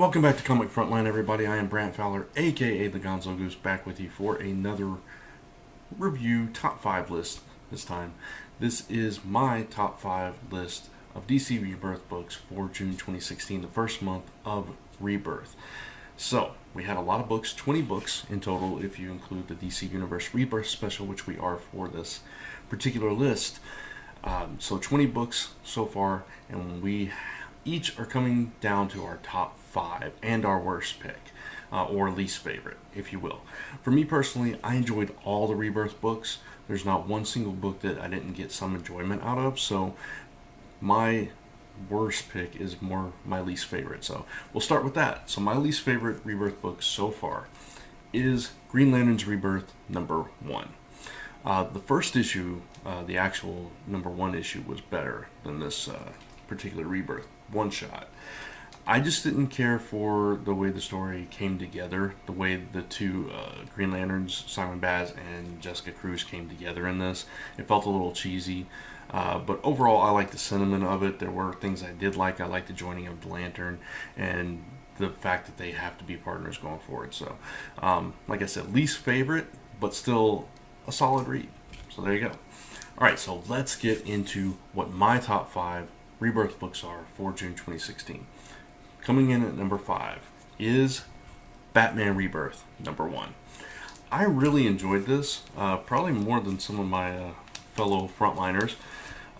welcome back to Comic Frontline, everybody. I am Brant Fowler, aka the Gonzogoose, back with you for another review top 5 list this time. This is my top 5 list of DC Rebirth books for June 2016, the first month of Rebirth. So, we had a lot of books, 20 books in total if you include the DC Universe Rebirth special, which we are for this particular list. So 20 books so far, and we each are coming down to our top 5 and our worst pick, or least favorite, if you will. For me personally, I enjoyed all the Rebirth books. There's not one single book that I didn't get some enjoyment out of, so my worst pick is more my least favorite. So we'll start with that. So my least favorite Rebirth book so far is Green Lantern's Rebirth number 1. The first issue, the actual number 1 issue, was better than this particular Rebirth one-shot. I just didn't care for the way the story came together, the way the two Green Lanterns, Simon Baz and Jessica Cruz, came together in this. It felt a little cheesy, but overall I liked the sentiment of it. There were things I did like. I liked the joining of the Lantern and the fact that they have to be partners going forward. So, like I said, least favorite, but still a solid read. So there you go. Alright, so let's get into what my top 5 Rebirth books are for June 2016. Coming in at number 5 is Batman Rebirth number 1. I really enjoyed this, probably more than some of my fellow Frontliners.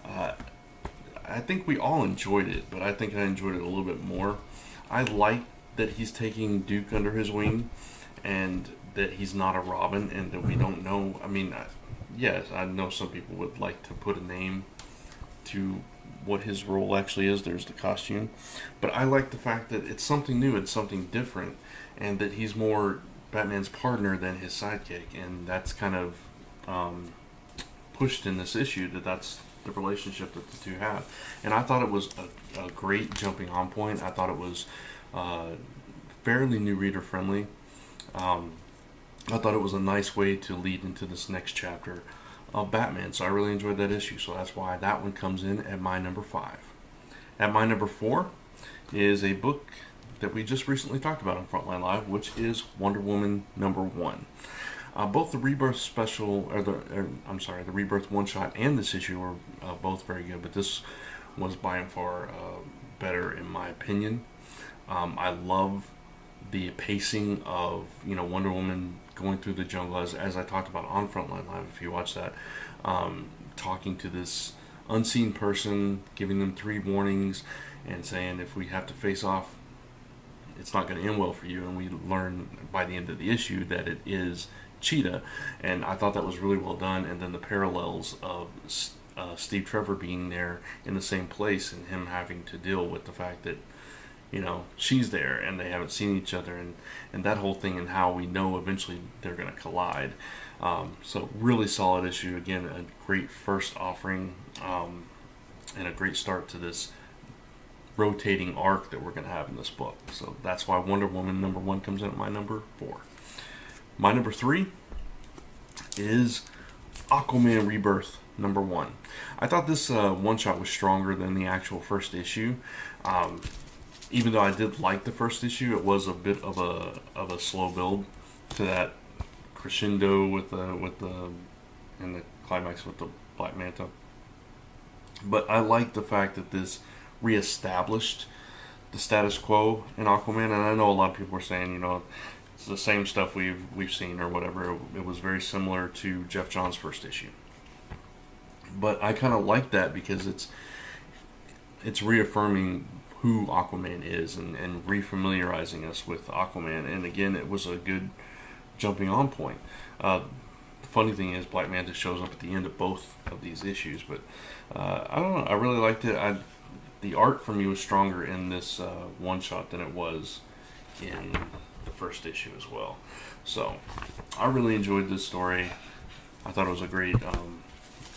I think we all enjoyed it, but I think I enjoyed it a little bit more. I like that he's taking Duke under his wing, and that he's not a Robin, and that we don't know. I mean, yes, I know some people would like to put a name to what his role actually is. There's the costume, but I like the fact that it's something new and something different, and that he's more Batman's partner than his sidekick, and that's kind of pushed in this issue, that's the relationship that the two have. And I thought it was a great jumping on point. I thought it was fairly new reader friendly. I thought it was a nice way to lead into this next chapter of Batman, so I really enjoyed that issue, so that's why that one comes in at my number 5. At my number 4 is a book that we just recently talked about on Frontline Live, which is Wonder Woman number 1. Both the Rebirth special, the Rebirth one-shot and this issue were both very good, but this was by and far better in my opinion. I love the pacing of Wonder Woman going through the jungle, as I talked about on Frontline Live, if you watch that, talking to this unseen person, giving them 3 warnings, and saying if we have to face off, it's not going to end well for you. And we learn by the end of the issue that it is Cheetah, and I thought that was really well done. And then the parallels of Steve Trevor being there in the same place, and him having to deal with the fact that she's there and they haven't seen each other, and that whole thing, and how we know eventually they're going to collide. So really solid issue. Again, a great first offering, and a great start to this rotating arc that we're going to have in this book. So that's why Wonder Woman number 1 comes in at my number 4. My number 3 is Aquaman Rebirth number 1. I thought this one-shot was stronger than the actual first issue. Even though I did like the first issue, it was a bit of a slow build to that crescendo with the climax with the Black Manta. But I like the fact that this reestablished the status quo in Aquaman, and I know a lot of people are saying, it's the same stuff we've seen or whatever. It was very similar to Jeff Johns' first issue. But I kind of like that because it's reaffirming who Aquaman is, and refamiliarizing us with Aquaman. And again, it was a good jumping on point. The funny thing is, Black Manta shows up at the end of both of these issues, but I don't know, I really liked it. The art for me was stronger in this one shot than it was in the first issue as well. So I really enjoyed this story. I thought it was a great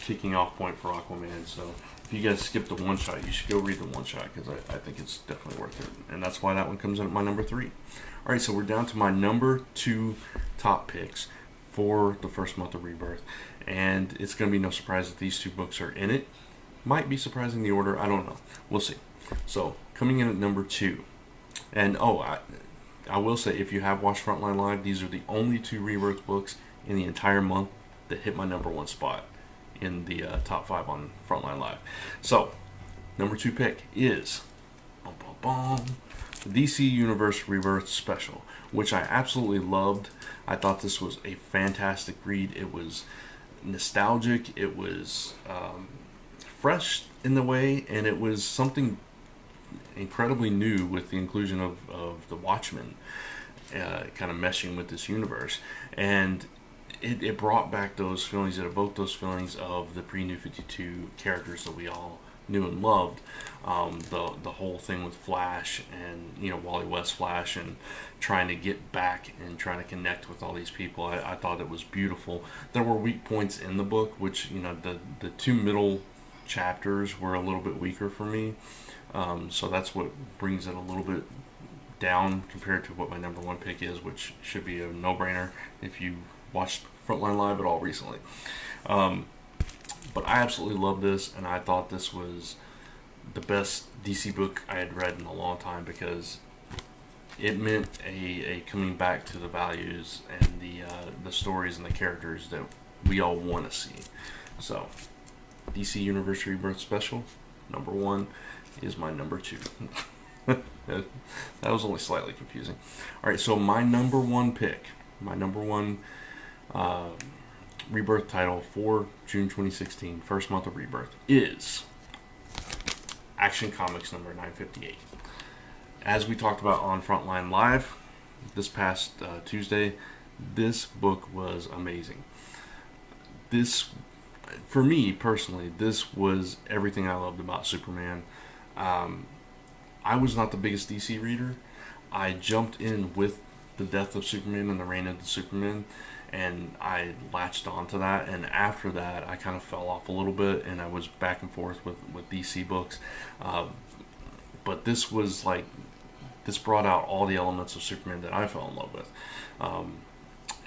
kicking off point for Aquaman. So if you guys skip the one shot, you should go read the one shot, because I think it's definitely worth it. And that's why that one comes in at my number 3. Alright, so we're down to my number 2 top picks for the first month of Rebirth. And it's going to be no surprise that these 2 books are in it. Might be surprising the order, I don't know. We'll see. So, coming in at number 2 And I will say, if you have watched Frontline Live, these are the only 2 Rebirth books in the entire month that hit my number 1 spot in the top 5 on Frontline Live. So, number 2 pick is the DC Universe Rebirth Special, which I absolutely loved. I thought this was a fantastic read. It was nostalgic, it was fresh in the way, and it was something incredibly new with the inclusion of the Watchmen kind of meshing with this universe. And it brought back those feelings, it evoked those feelings of the pre-New 52 characters that we all knew and loved. The whole thing with Flash and Wally West Flash and trying to get back and trying to connect with all these people. I thought it was beautiful. There were weak points in the book, which the 2 middle chapters were a little bit weaker for me. So that's what brings it a little bit down compared to what my number 1 pick is, which should be a no-brainer if you watched Frontline Live at all recently. But I absolutely loved this, and I thought this was the best DC book I had read in a long time, because it meant a coming back to the values and the stories and the characters that we all want to see. So, DC Universe Rebirth Special, number 1, is my number 2. That was only slightly confusing. Alright, so my number 1 pick, my number 1 Rebirth title for June 2016, first month of Rebirth, is Action Comics number 958. As we talked about on Frontline Live this past Tuesday, this book was amazing. This, for me personally, this was everything I loved about Superman. I was not the biggest DC reader. I jumped in with the death of Superman and the reign of the Superman, and I latched onto that, and after that I kind of fell off a little bit, and I was back and forth with DC books, but this was like, this brought out all the elements of Superman that I fell in love with.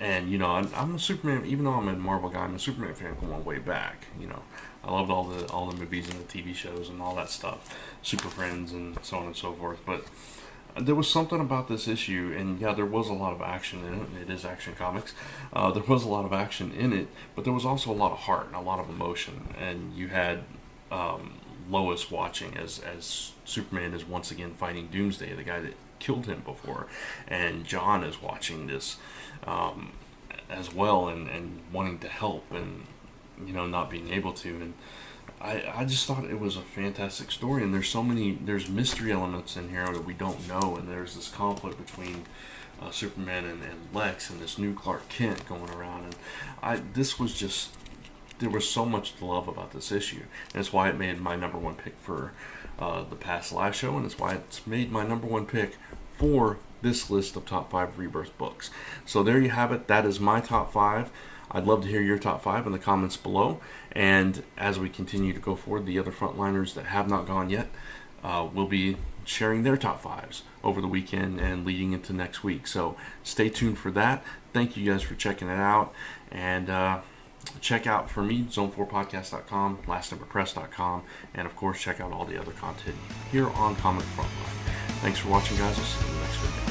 And I'm a Superman, even though I'm a Marvel guy, I'm a Superman fan going way back. I loved all the movies and the TV shows and all that stuff, Super Friends and so on and so forth. But there was something about this issue, and yeah, there was a lot of action in it. It is Action Comics. There was a lot of action in it, but there was also a lot of heart and a lot of emotion. And you had Lois watching as Superman is once again fighting Doomsday, the guy that killed him before, and John is watching this as well, and wanting to help, and not being able to. And I just thought it was a fantastic story, and there's mystery elements in here that we don't know, and there's this conflict between Superman and Lex, and this new Clark Kent going around, and there was so much to love about this issue, and it's why it made my number 1 pick for the past live show, and it's why it's made my number 1 pick for this list of top 5 Rebirth books. So there you have it. That is my top 5. I'd love to hear your top 5 in the comments below. And as we continue to go forward, the other Frontliners that have not gone yet will be sharing their top 5s over the weekend and leading into next week. So stay tuned for that. Thank you guys for checking it out. And check out, for me, zone4podcast.com, lastnumberpress.com, and of course check out all the other content here on Comic Frontline. Thanks for watching, guys. I'll see you in the next video.